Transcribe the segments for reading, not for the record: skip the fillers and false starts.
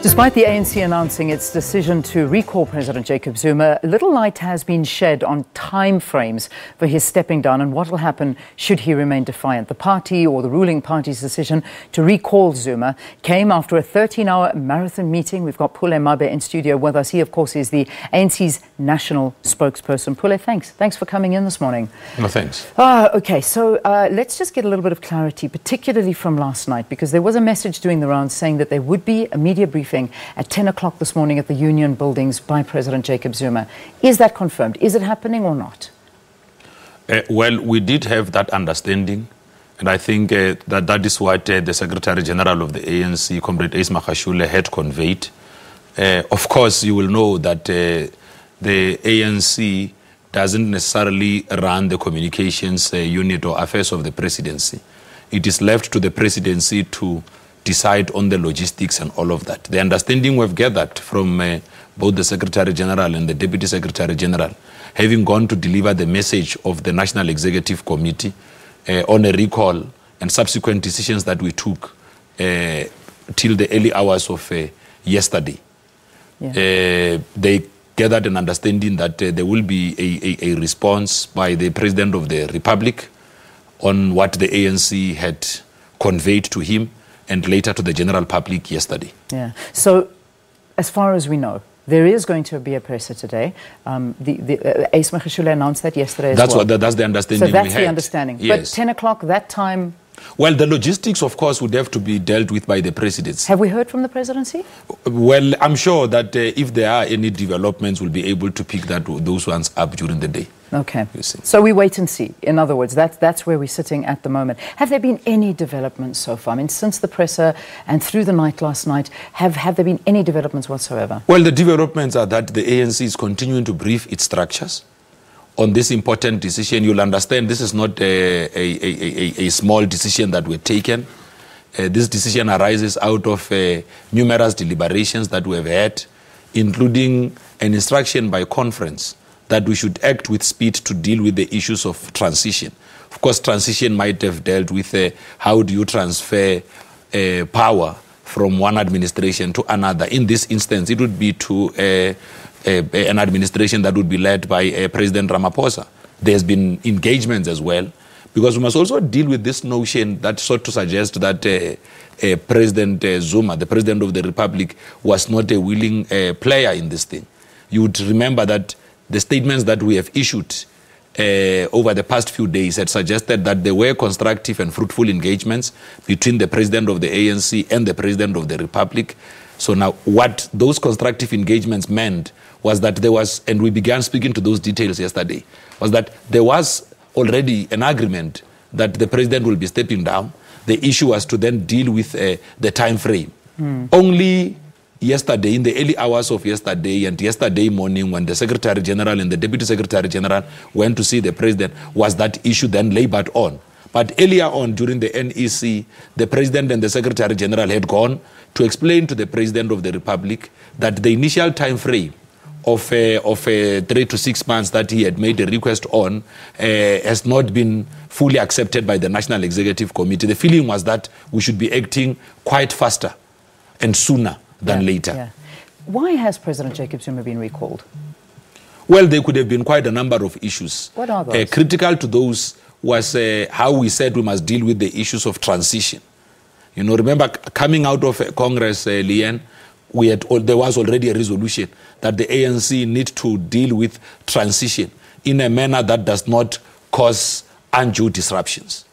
Despite the ANC announcing its decision to recall President Jacob Zuma, little light has been shed on time frames for his stepping down and what will happen should he remain defiant. The party, or the ruling party's decision to recall Zuma, came after a 13-hour marathon meeting. We've got Pule Mabe in studio with us. He, of course, is the ANC's national spokesperson. Pule, thanks. Thanks for coming in this morning. No, thanks. Okay, so let's just get a little bit of clarity, particularly from last night, because there was a message doing the rounds saying that there would be a media briefing at 10 o'clock this morning at the Union Buildings by President Jacob Zuma. Is that confirmed? Is it happening or not? Well, we did have that understanding, and I think that is what the Secretary General of the ANC, Comrade Ace Magashule, had conveyed. Of course, you will know that the ANC doesn't necessarily run the communications unit or affairs of the presidency. It is left to the presidency to decide on the logistics and all of that. The understanding we've gathered from both the Secretary General and the Deputy Secretary General, having gone to deliver the message of the National Executive Committee on a recall and subsequent decisions that we took till the early hours of yesterday. Yeah. They gathered an understanding that there will be a response by the President of the Republic on what the ANC had conveyed to him and later to the general public yesterday. Yeah. So, as far as we know, there is going to be a presser today. Ace Magashule announced that yesterday that's as well. That's the understanding we had. So that's the understanding. Yes. But 10 o'clock, that time... Well, the logistics, of course, would have to be dealt with by the presidency. Have we heard from the presidency? Well, I'm sure that if there are any developments, we'll be able to pick those ones up during the day. Okay. So we wait and see. In other words, that's where we're sitting at the moment. Have there been any developments so far? I mean, since the presser and through the night last night, have there been any developments whatsoever? Well, the developments are that the ANC is continuing to brief its structures on this important decision. You'll understand this is not a small decision that we're taken. This decision arises out of numerous deliberations that we've had, including an instruction by conference that we should act with speed to deal with the issues of transition. Of course, transition might have dealt with how do you transfer power from one administration to another. In this instance, it would be to an administration that would be led by President Ramaphosa. There's been engagements as well, because we must also deal with this notion that sought to suggest that President Zuma, the President of the Republic, was not a willing player in this thing. You would remember that the statements that we have issued over the past few days had suggested that there were constructive and fruitful engagements between the President of the ANC and the President of the Republic. So now what those constructive engagements meant was that there was, and we began speaking to those details yesterday, was that there was already an agreement that the President will be stepping down. The issue was to then deal with the time frame. Only yesterday, in the early hours of yesterday and yesterday morning, when the Secretary General and the Deputy Secretary General went to see the President, was that issue then labored on. But earlier on, during the NEC, the President and the Secretary General had gone to explain to the President of the Republic that the initial time frame of 3 to 6 months that he had made a request on has not been fully accepted by the National Executive Committee. The feeling was that we should be acting quite faster and sooner than later. Yeah. Why has President Jacob Zuma been recalled? Well, there could have been quite a number of issues. What are those? Critical to those was how we said we must deal with the issues of transition. You know, remember, coming out of Congress, Leanne, there was already a resolution that the ANC need to deal with transition in a manner that does not cause undue disruptions.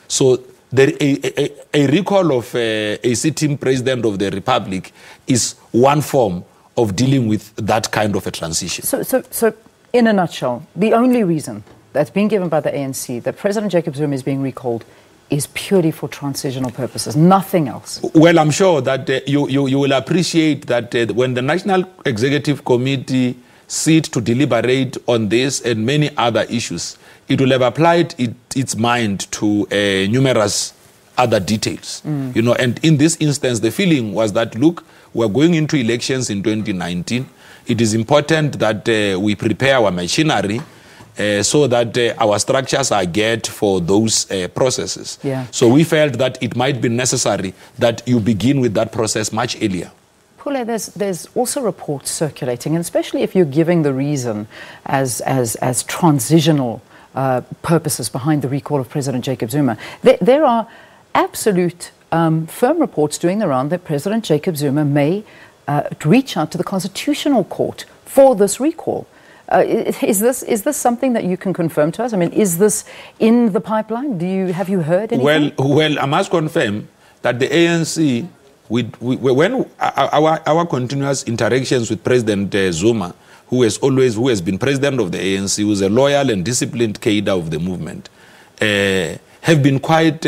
So a recall of a sitting President of the Republic is one form of dealing with that kind of a transition. So in a nutshell, the only reason that's been given by the ANC that President Jacob Zuma is being recalled is purely for transitional purposes, nothing else. Well, I'm sure that you will appreciate that when the National Executive Committee sit to deliberate on this and many other issues, it will have applied its mind to numerous other details. You know, and in this instance, the feeling was that, look, we're going into elections in 2019. It is important that we prepare our machinery so that our structures are geared for those processes. Yeah. So we felt that it might be necessary that you begin with that process much earlier. Pule, there's also reports circulating, and especially if you're giving the reason as transitional purposes behind the recall of President Jacob Zuma, there are absolute firm reports doing the round that President Jacob Zuma may reach out to the Constitutional Court for this recall. Is this something that you can confirm to us? I mean, is this in the pipeline? Have you heard anything? Well, I must confirm that the ANC, when our continuous interactions with President Zuma, who has been president of the ANC, who is a loyal and disciplined cadre of the movement, have been quite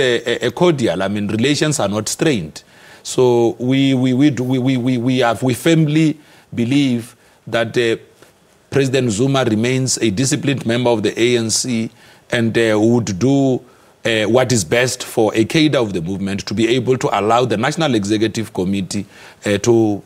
cordial. I mean, relations are not strained. So we firmly believe that President Zuma remains a disciplined member of the ANC and would do what is best for a cadre of the movement to be able to allow the National Executive Committee to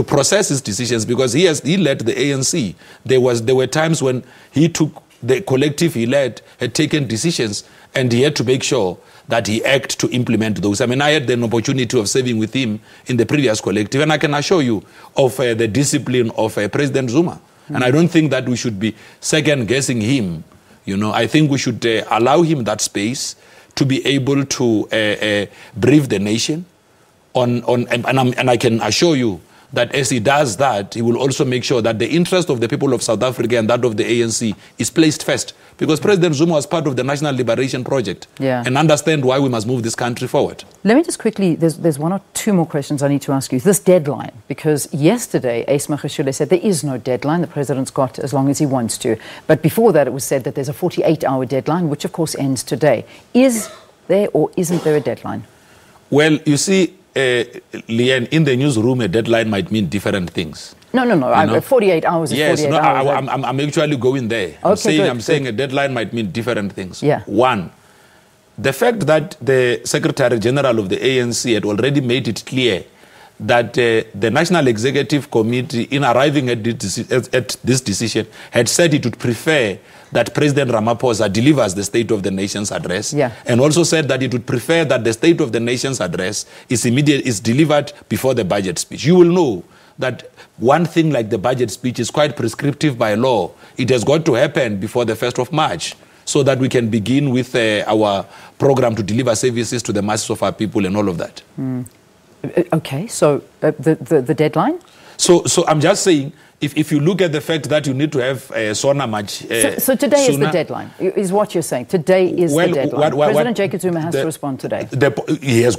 process his decisions, because he led the ANC. There were times when the collective he led had taken decisions, and he had to make sure that he act to implement those. I mean, I had an opportunity of serving with him in the previous collective, and I can assure you of the discipline of President Zuma. And I don't think that we should be second-guessing him. You know, I think we should allow him that space to be able to brief the nation and I can assure you that as he does that, he will also make sure that the interest of the people of South Africa and that of the ANC is placed first. Because President Zuma was part of the National Liberation Project, and understand why we must move this country forward. Let me just quickly, there's one or two more questions I need to ask you. This deadline, because yesterday, Ace Magashule said there is no deadline. The president's got as long as he wants to. But before that, it was said that there's a 48-hour deadline, which of course ends today. Is there or isn't there a deadline? Well, you see, Leanne, in the newsroom, a deadline might mean different things. No. 48 hours is 48 hours. I'm actually going there. I'm saying a deadline might mean different things. Yeah. One, the fact that the Secretary General of the ANC had already made it clear that the National Executive Committee, in arriving at this decision, had said it would prefer that President Ramaphosa delivers the State of the Nation's address, and also said that it would prefer that the State of the Nation's address is delivered before the budget speech. You will know that one thing like the budget speech is quite prescriptive by law. It has got to happen before the 1st of March so that we can begin with our program to deliver services to the masses of our people and all of that. Okay, so the deadline? So I'm just saying, if you look at the fact that you need to have SONA much so today is the deadline, is what you're saying. Today is the deadline. President Jacob Zuma has to respond today. He has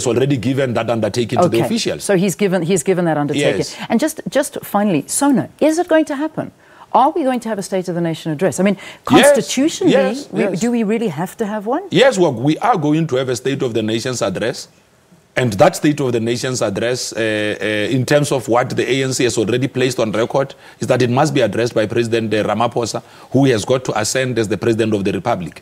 already given that undertaking to the officials. So he's given that undertaking. Yes. And just finally, Sona, is it going to happen? Are we going to have a State of the Nation address? I mean, constitutionally, yes. Do we really have to have one? Yes, well, we are going to have a State of the Nation's address. And that State of the Nation's address, in terms of what the ANC has already placed on record, is that it must be addressed by President Ramaphosa, who has got to ascend as the President of the Republic.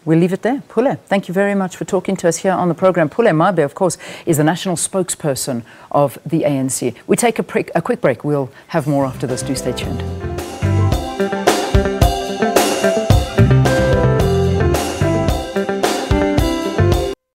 We'll leave it there. Pule, thank you very much for talking to us here on the program. Pule Mabe, of course, is the national spokesperson of the ANC. We take a quick break. We'll have more after this. Do stay tuned.